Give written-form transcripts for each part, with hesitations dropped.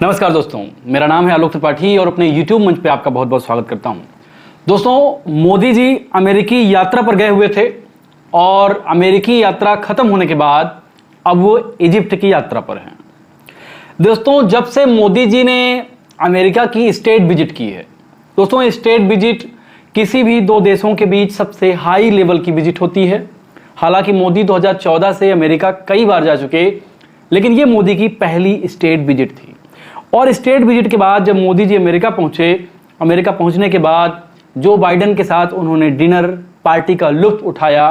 नमस्कार दोस्तों, मेरा नाम है आलोक त्रिपाठी और अपने YouTube मंच पे आपका बहुत बहुत स्वागत करता हूं। दोस्तों, मोदी जी अमेरिकी यात्रा पर गए हुए थे और अमेरिकी यात्रा खत्म होने के बाद अब वो इजिप्ट की यात्रा पर हैं। दोस्तों, जब से मोदी जी ने अमेरिका की स्टेट विजिट की है, दोस्तों स्टेट विजिट किसी भी दो देशों के बीच सबसे हाई लेवल की विजिट होती है। हालांकि मोदी 2014 से अमेरिका कई बार जा चुके, लेकिन ये मोदी की पहली स्टेट विजिट थी। और स्टेट विजिट के बाद जब मोदी जी अमेरिका पहुंचे, अमेरिका पहुंचने के बाद जो बाइडेन के साथ उन्होंने डिनर पार्टी का लुत्फ उठाया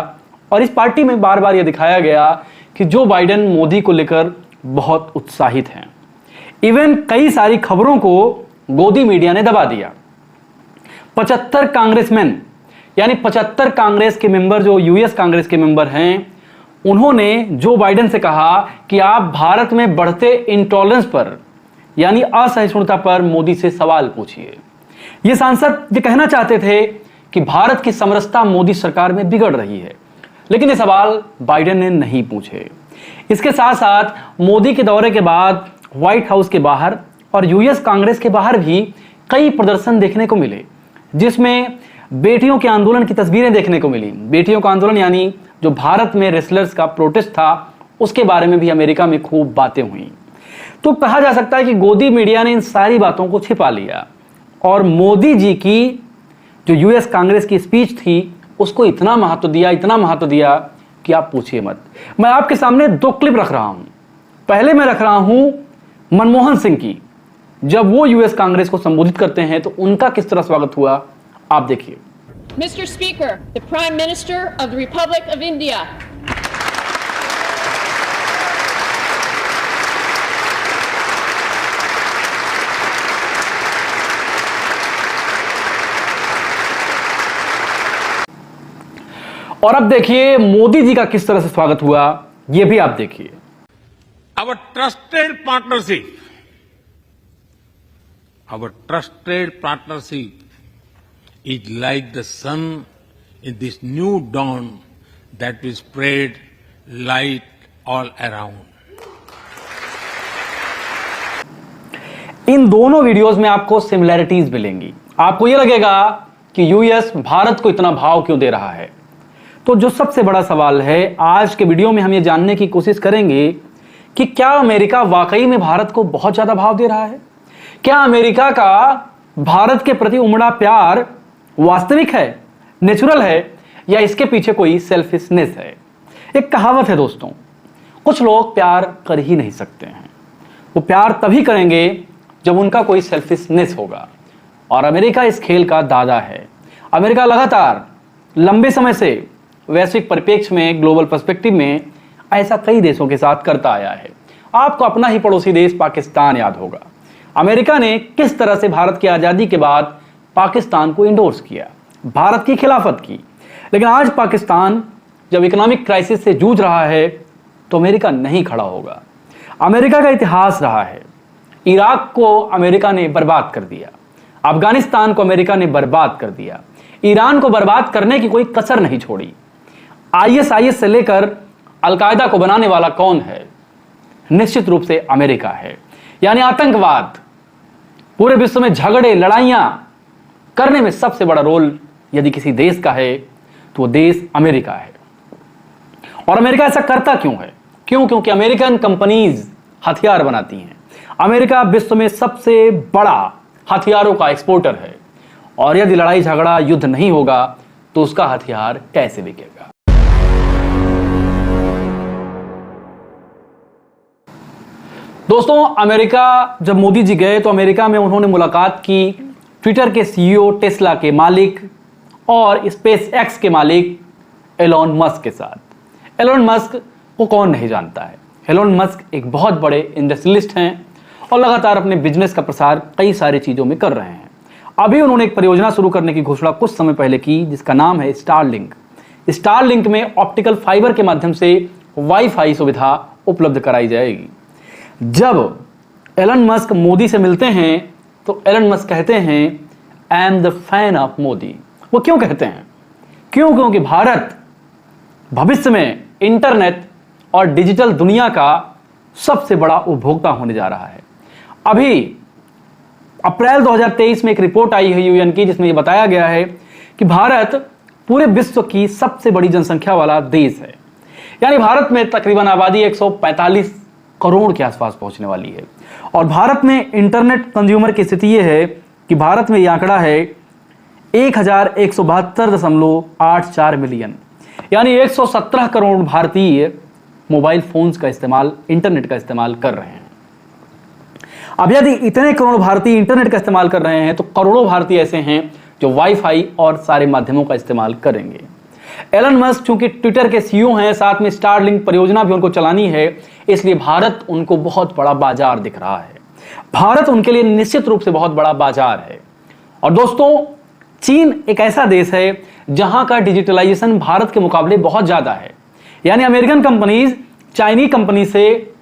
और इस पार्टी में बार बार यह दिखाया गया कि जो बाइडेन मोदी को लेकर बहुत उत्साहित हैं। इवन कई सारी खबरों को गोदी मीडिया ने दबा दिया। 75 कांग्रेसमैन यानी 75 कांग्रेस के मेंबर जो यूएस कांग्रेस के मेंबर हैं, उन्होंने जो बाइडेन से कहा कि आप भारत में बढ़ते इंटॉलरेंस पर यानी असहिष्णुता पर मोदी से सवाल पूछिए। ये सांसद ये कहना चाहते थे कि भारत की समरसता मोदी सरकार में बिगड़ रही है, लेकिन ये सवाल बाइडेन ने नहीं पूछे। इसके साथ साथ मोदी के दौरे के बाद व्हाइट हाउस के बाहर और यूएस कांग्रेस के बाहर भी कई प्रदर्शन देखने को मिले, जिसमें बेटियों के आंदोलन की तस्वीरें देखने को मिली। बेटियों का आंदोलन यानी जो भारत में रेसलर्स का प्रोटेस्ट था, उसके बारे में भी अमेरिका में खूब बातें हुई। तो कहा जा सकता है कि गोदी मीडिया ने इन सारी बातों को छिपा लिया और मोदी जी की जो यूएस कांग्रेस की स्पीच थी उसको इतना महत्व दिया कि आप पूछिए मत। मैं आपके सामने दो क्लिप रख रहा हूं। पहले मैं रख रहा हूं मनमोहन सिंह की, जब वो यूएस कांग्रेस को संबोधित करते हैं तो उनका किस तरह स्वागत हुआ, आप देखिए। Mr. Speaker, the Prime Minister of the Republic of India. और अब देखिए मोदी जी का किस तरह से स्वागत हुआ, ये भी आप देखिए। Our trusted partnership is like the sun in this new dawn that will spread light all around. इन दोनों वीडियोस में आपको सिमिलैरिटीज मिलेंगी। आपको यह लगेगा कि यूएस भारत को इतना भाव क्यों दे रहा है। तो जो सबसे बड़ा सवाल है, आज के वीडियो में हम ये जानने की कोशिश करेंगे कि क्या अमेरिका वाकई में भारत को बहुत ज्यादा भाव दे रहा है। क्या अमेरिका का भारत के प्रति उमड़ा प्यार वास्तविक है, नेचुरल है, या इसके पीछे कोई सेल्फिशनेस है। एक कहावत है दोस्तों, कुछ लोग प्यार कर ही नहीं सकते हैं। वो प्यार तभी करेंगे जब उनका कोई सेल्फिशनेस होगा, और अमेरिका इस खेल का दादा है। अमेरिका लगातार लंबे समय से वैश्विक परिप्रेक्ष्य में, ग्लोबल पर्सपेक्टिव में ऐसा कई देशों के साथ करता आया है। आपको अपना ही पड़ोसी देश पाकिस्तान याद होगा। अमेरिका ने किस तरह से भारत की आजादी के बाद पाकिस्तान को इंडोर्स किया, भारत की खिलाफत की। लेकिन आज पाकिस्तान जब इकोनॉमिक क्राइसिस से जूझ रहा है तो अमेरिका नहीं खड़ा होगा। अमेरिका का इतिहास रहा है, इराक को अमेरिका ने बर्बाद कर दिया, अफगानिस्तान को अमेरिका ने बर्बाद कर दिया, ईरान को बर्बाद करने की कोई कसर नहीं छोड़ी। आईएसआईएस से लेकर अलकायदा को बनाने वाला कौन है? निश्चित रूप से अमेरिका है। यानी आतंकवाद, पूरे विश्व में झगड़े, लड़ाइयां करने में सबसे बड़ा रोल यदि किसी देश का है तो वो देश अमेरिका है। और अमेरिका ऐसा करता क्यों है? क्योंकि अमेरिकन कंपनीज हथियार बनाती हैं। अमेरिका विश्व में सबसे बड़ा हथियारों का एक्सपोर्टर है, और यदि लड़ाई झगड़ा युद्ध नहीं होगा तो उसका हथियार कैसे बिकेगा। दोस्तों, अमेरिका जब मोदी जी गए तो अमेरिका में उन्होंने मुलाकात की ट्विटर के सीईओ, टेस्ला के मालिक और स्पेस एक्स के मालिक एलोन मस्क के साथ। एलोन मस्क को कौन नहीं जानता है। एलोन मस्क एक बहुत बड़े इंडस्ट्रियलिस्ट हैं और लगातार अपने बिजनेस का प्रसार कई सारी चीजों में कर रहे हैं। अभी उन्होंने एक परियोजना शुरू करने की घोषणा कुछ समय पहले की, जिसका नाम है स्टारलिंक। स्टारलिंक में ऑप्टिकल फाइबर के माध्यम से वाईफाई सुविधा उपलब्ध कराई जाएगी। जब एलन मस्क मोदी से मिलते हैं तो एलन मस्क कहते हैं, I am the fan of Modi. वो क्यों कहते हैं? क्योंकि भारत भविष्य में इंटरनेट और डिजिटल दुनिया का सबसे बड़ा उपभोक्ता होने जा रहा है। अभी अप्रैल 2023 में एक रिपोर्ट आई है यूएन की, जिसमें यह बताया गया है कि भारत पूरे विश्व की सबसे बड़ी जनसंख्या वाला देश है। यानी भारत में तकरीबन आबादी 145 करोड़ के आसपास पहुंचने वाली है। और भारत में इंटरनेट कंज्यूमर की स्थिति यह है कि भारत में यह आंकड़ा है 1172.84 मिलियन, यानी 117 करोड़ भारतीय मोबाइल फोन्स का इस्तेमाल, इंटरनेट का इस्तेमाल कर रहे हैं। अब यदि इतने करोड़ भारतीय इंटरनेट का इस्तेमाल कर रहे हैं तो करोड़ों भारतीय ऐसे हैं जो वाईफाई और सारे माध्यमों का इस्तेमाल करेंगे। एलन मस्क चूंकि ट्विटर के सीईओ हैं, साथ में स्टारलिंक परियोजना भी उनको चलानी है, इसलिए भारत उनको बहुत बड़ा बाजार दिख रहा है। भारत उनके लिए निश्चित रूप से बहुत बड़ा बाजार है। और दोस्तों, चीन एक ऐसा देश है जहां का डिजिटलाइजेशन भारत के मुकाबले बहुत ज्यादा है। यानी अमेरिकन कंपनीज चाइनीज कंपनी से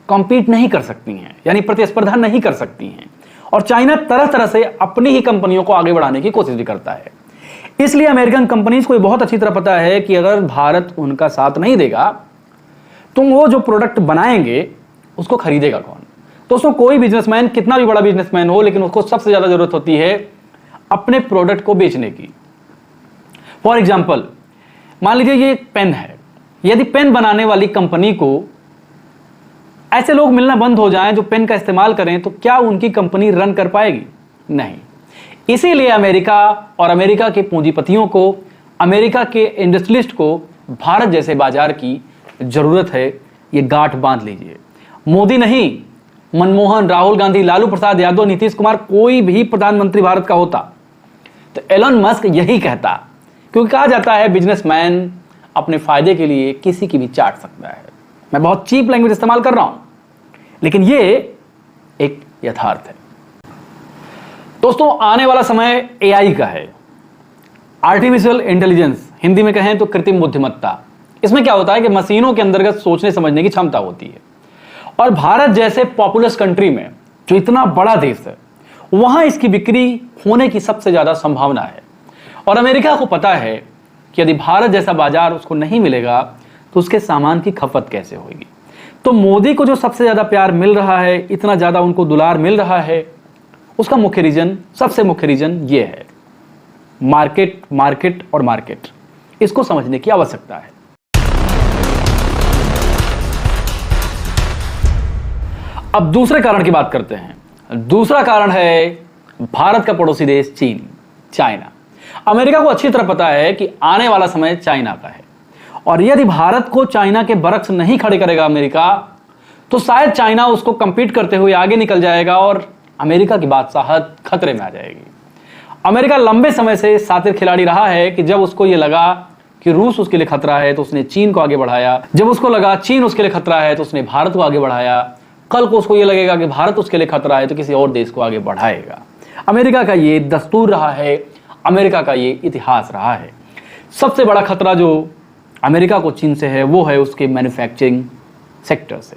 कॉम्पीट नहीं कर सकती हैं, यानी प्रतिस्पर्धा नहीं कर सकती हैं। और चाइना तरह तरह से अपनी ही कंपनियों को आगे बढ़ाने की कोशिश भी करता है। इसलिए अमेरिकन कंपनीज को बहुत अच्छी तरह पता है कि अगर भारत उनका साथ नहीं देगा तो वो जो प्रोडक्ट बनाएंगे उसको खरीदेगा कौन। दोस्तों, कोई बिजनेसमैन कितना भी बड़ा बिजनेसमैन हो, लेकिन उसको सबसे ज्यादा जरूरत होती है अपने प्रोडक्ट को बेचने की। फॉर एग्जाम्पल, मान लीजिए ये पेन है। यदि पेन बनाने वाली कंपनी को ऐसे लोग मिलना बंद हो जाएं जो पेन का इस्तेमाल करें, तो क्या उनकी कंपनी रन कर पाएगी? नहीं। इसीलिए अमेरिका और अमेरिका के पूंजीपतियों को, अमेरिका के इंडस्ट्रियलिस्ट को भारत जैसे बाजार की जरूरत है। ये गांठ बांध लीजिए। मोदी नहीं, मनमोहन, राहुल गांधी, लालू प्रसाद यादव, नीतीश कुमार, कोई भी प्रधानमंत्री भारत का होता तो एलन मस्क यही कहता, क्योंकि कहा जाता है बिजनेसमैन अपने फायदे के लिए किसी की भी चाट सकता है। मैं बहुत चीप लैंग्वेज इस्तेमाल कर रहा हूं, लेकिन ये एक यथार्थ है। दोस्तों, आने वाला समय एआई का है, आर्टिफिशियल इंटेलिजेंस, हिंदी में कहें तो कृत्रिम बुद्धिमत्ता। इसमें क्या होता है कि मशीनों के अंतर्गत सोचने समझने की क्षमता होती है। और भारत जैसे पॉपुलस कंट्री में, जो इतना बड़ा देश है, वहां इसकी बिक्री होने की सबसे ज्यादा संभावना है। और अमेरिका को पता है कि यदि भारत जैसा बाजार उसको नहीं मिलेगा तो उसके सामान की खपत कैसे होगी। तो मोदी को जो सबसे ज्यादा प्यार मिल रहा है, इतना ज्यादा उनको दुलार मिल रहा है, उसका मुख्य रीजन, सबसे मुख्य रीजन ये है, मार्केट, मार्केट और मार्केट। इसको समझने की आवश्यकता है। अब दूसरे कारण की बात करते हैं। दूसरा कारण है भारत का पड़ोसी देश चीन, चाइना। अमेरिका को अच्छी तरह पता है कि आने वाला समय चाइना का है, और यदि भारत को चाइना के बरक्स नहीं खड़े करेगा अमेरिका, तो शायद चाइना उसको कंपीट करते हुए आगे निकल जाएगा और अमेरिका की बादशाहत खतरे में आ जाएगी। अमेरिका लंबे समय से शातिर खिलाड़ी रहा है कि जब उसको यह लगा कि रूस उसके लिए खतरा है तो उसने चीन को आगे बढ़ाया, जब उसको लगा चीन उसके लिए खतरा है तो उसने भारत को आगे बढ़ाया, कल को उसको यह लगेगा कि भारत उसके लिए खतरा है तो किसी और देश को आगे बढ़ाएगा। अमेरिका का ये दस्तूर रहा है, अमेरिका का ये इतिहास रहा है। सबसे बड़ा खतरा जो अमेरिका को चीन से है वो है उसके मैन्युफैक्चरिंग सेक्टर से।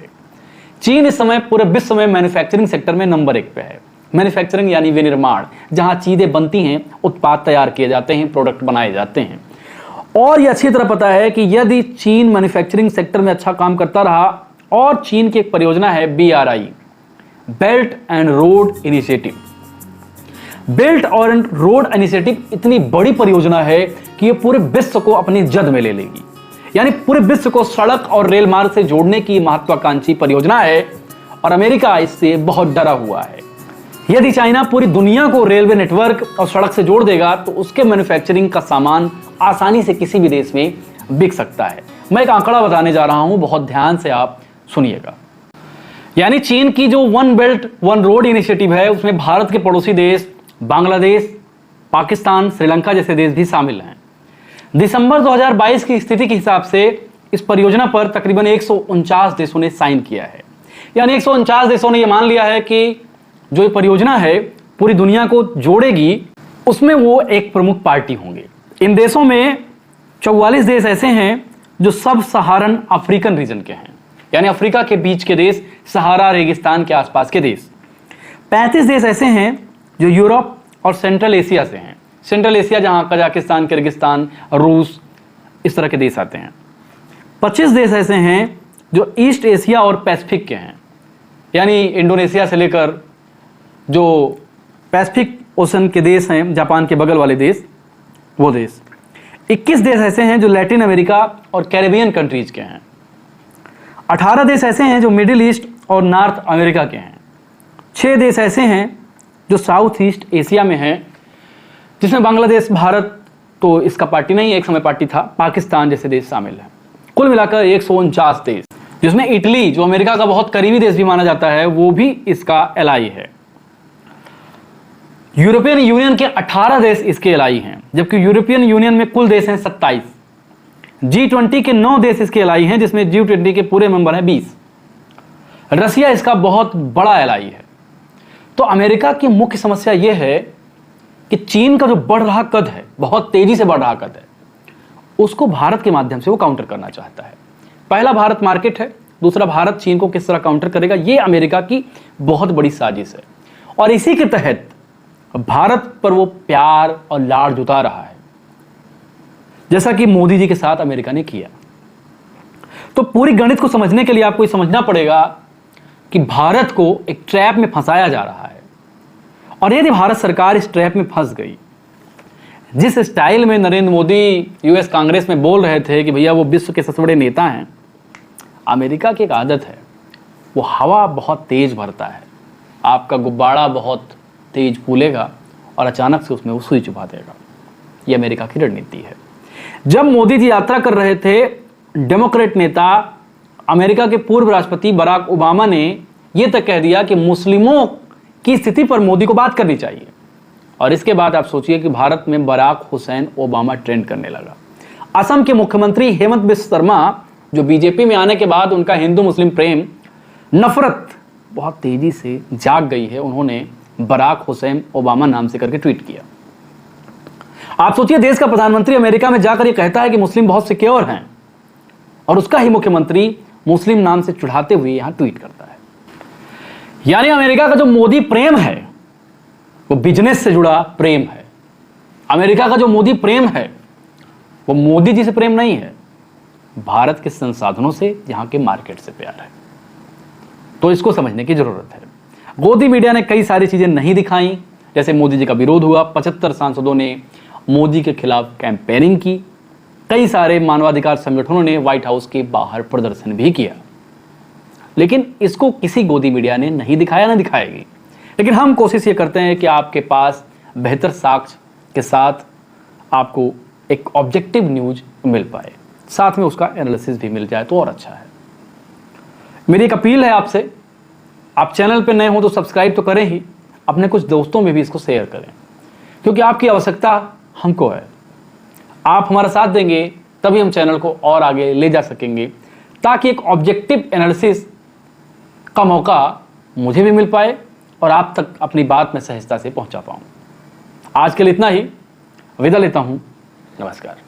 चीन इस समय पूरे विश्व में मैन्युफैक्चरिंग सेक्टर में नंबर 1 पे है। मैन्युफैक्चरिंग यानी विनिर्माण, जहां चीजें बनती हैं, उत्पाद तैयार किए जाते हैं, प्रोडक्ट बनाए जाते हैं। और यह अच्छी तरह पता है कि यदि चीन मैन्युफैक्चरिंग सेक्टर में अच्छा काम करता रहा, और चीन की एक परियोजना है BRI, belt and road initiative. Belt और रोड इनिशिएटिव इतनी बड़ी परियोजना है कि यह पूरे विश्व को अपनी जद में ले लेगी। यानी पूरे विश्व को सड़क और रेल मार्ग से जोड़ने की महत्वाकांक्षी परियोजना है, और अमेरिका इससे बहुत डरा हुआ है। यदि चाइना पूरी दुनिया को रेलवे नेटवर्क और सड़क से जोड़ देगा तो उसके मैन्युफैक्चरिंग का सामान आसानी से किसी भी देश में बिक सकता है। मैं एक आंकड़ा बताने जा रहा हूं, बहुत ध्यान से आप सुनिएगा। यानी चीन की जो one belt one road initiative है, उसमें भारत के पड़ोसी देश बांग्लादेश, पाकिस्तान, श्रीलंका जैसे देश भी शामिल हैं। दिसंबर 2022 की स्थिति के हिसाब से इस परियोजना पर तकरीबन 149 देशों ने साइन किया है। यानी 149 देशों ने यह मान लिया है कि जो ये परियोजना है पूरी दुनिया को जोड़ेगी, उसमें वो एक प्रमुख पार्टी होंगे। इन देशों में 44 देश ऐसे हैं जो सब सहारन अफ्रीकन रीजन के हैं, यानी अफ्रीका के बीच के देश, सहारा रेगिस्तान के आसपास के देश। 35 देश ऐसे हैं जो यूरोप और सेंट्रल एशिया से हैं। सेंट्रल एशिया जहां कजाकिस्तान, किर्गिस्तान, रूस, इस तरह के देश आते हैं। 25 देश ऐसे हैं जो ईस्ट एशिया और पैसिफिक के हैं, यानी इंडोनेशिया से लेकर जो पैसिफिक ओशन के देश हैं, जापान के बगल वाले देश, वो देश 21 देश ऐसे हैं जो लैटिन अमेरिका और कैरेबियन कंट्रीज के हैं। 18 देश ऐसे हैं जो मिडिल ईस्ट और नॉर्थ अमेरिका के हैं। 6 देश ऐसे हैं जो साउथ ईस्ट एशिया में हैं, जिसमें बांग्लादेश, भारत तो इसका पार्टी नहीं, एक समय पार्टी था, पाकिस्तान जैसे देश शामिल हैं। कुल मिलाकर 149 देश, जिसमें इटली जो अमेरिका का बहुत करीबी देश भी माना जाता है, वो भी इसका एलाई है। यूरोपियन यूनियन के 18 देश इसके एलाई हैं, जबकि यूरोपियन यूनियन में कुल देश हैं 27। G20 के 9 देश इसके एलाई हैं, जिसमें G20 के पूरे मेंबर हैं 20। रसिया इसका बहुत बड़ा एलाई है। तो अमेरिका की मुख्य समस्या यह है कि चीन का जो बढ़ रहा कद है, बहुत तेजी से बढ़ रहा कद है, उसको भारत के माध्यम से वो काउंटर करना चाहता है। पहला भारत मार्केट है, दूसरा भारत चीन को किस तरह काउंटर करेगा, ये अमेरिका की बहुत बड़ी साजिश है। और इसी के तहत भारत पर वो प्यार और लाड़ जुटा रहा है, जैसा कि मोदी जी के साथ अमेरिका ने किया। तो पूरी गणित को समझने के लिए आपको ये समझना पड़ेगा कि भारत को एक ट्रैप में फंसाया जा रहा है। और यदि भारत सरकार इस ट्रैप में फंस गई, जिस स्टाइल में नरेंद्र मोदी यूएस कांग्रेस में बोल रहे थे कि भैया वो विश्व के सबसे बड़े नेता हैं, अमेरिका की एक आदत है, वो हवा बहुत तेज भरता है, आपका गुब्बारा बहुत तेज फूलेगा और अचानक से उसमें वो सुई चुभा देगा। ये अमेरिका की रणनीति है। जब मोदी जी यात्रा कर रहे थे, डेमोक्रेट नेता अमेरिका के पूर्व राष्ट्रपति बराक ओबामा ने यह तक कह दिया कि मुस्लिमों की स्थिति पर मोदी को बात करनी चाहिए। और इसके बाद आप सोचिए कि भारत में बराक हुसैन ओबामा ट्रेंड करने लगा। असम के मुख्यमंत्री हेमंत बिस्व शर्मा, जो बीजेपी में आने के बाद उनका हिंदू मुस्लिम प्रेम, नफरत बहुत तेजी से जाग गई है, उन्होंने बराक हुसैन ओबामा नाम से करके ट्वीट किया। आप सोचिए, देश का प्रधानमंत्री अमेरिका में जाकर यह कहता है कि मुस्लिम बहुत सिक्योर हैं, और उसका ही मुख्यमंत्री मुस्लिम नाम से चिढ़ाते हुए यहां ट्वीट करता है। यानी अमेरिका का जो मोदी प्रेम है वो बिजनेस से जुड़ा प्रेम है। अमेरिका का जो मोदी प्रेम है वो मोदी जी से प्रेम नहीं है, भारत के संसाधनों से, यहां के मार्केट से प्यार है। तो इसको समझने की जरूरत है। गोदी मीडिया ने कई सारी चीजें नहीं दिखाई, जैसे मोदी जी का विरोध हुआ, 75 सांसदों ने मोदी के खिलाफ कैंपेनिंग की, कई सारे मानवाधिकार संगठनों ने व्हाइट हाउस के बाहर प्रदर्शन भी किया, लेकिन इसको किसी गोदी मीडिया ने नहीं दिखाया, ना दिखाएगी। लेकिन हम कोशिश ये करते हैं कि आपके पास बेहतर साक्ष्य के साथ आपको एक ऑब्जेक्टिव न्यूज मिल पाए, साथ में उसका एनालिसिस भी मिल जाए तो और अच्छा है। मेरी एक अपील है आपसे, आप चैनल पर नए हो तो सब्सक्राइब तो करें ही, अपने कुछ दोस्तों में भी इसको शेयर करें, क्योंकि आपकी आवश्यकता हमको है। आप हमारा साथ देंगे तभी हम चैनल को और आगे ले जा सकेंगे, ताकि एक ऑब्जेक्टिव एनालिसिस का मौका मुझे भी मिल पाए और आप तक अपनी बात में सहजता से पहुंचा पाऊं। आज के लिए इतना ही, विदा लेता हूं। नमस्कार।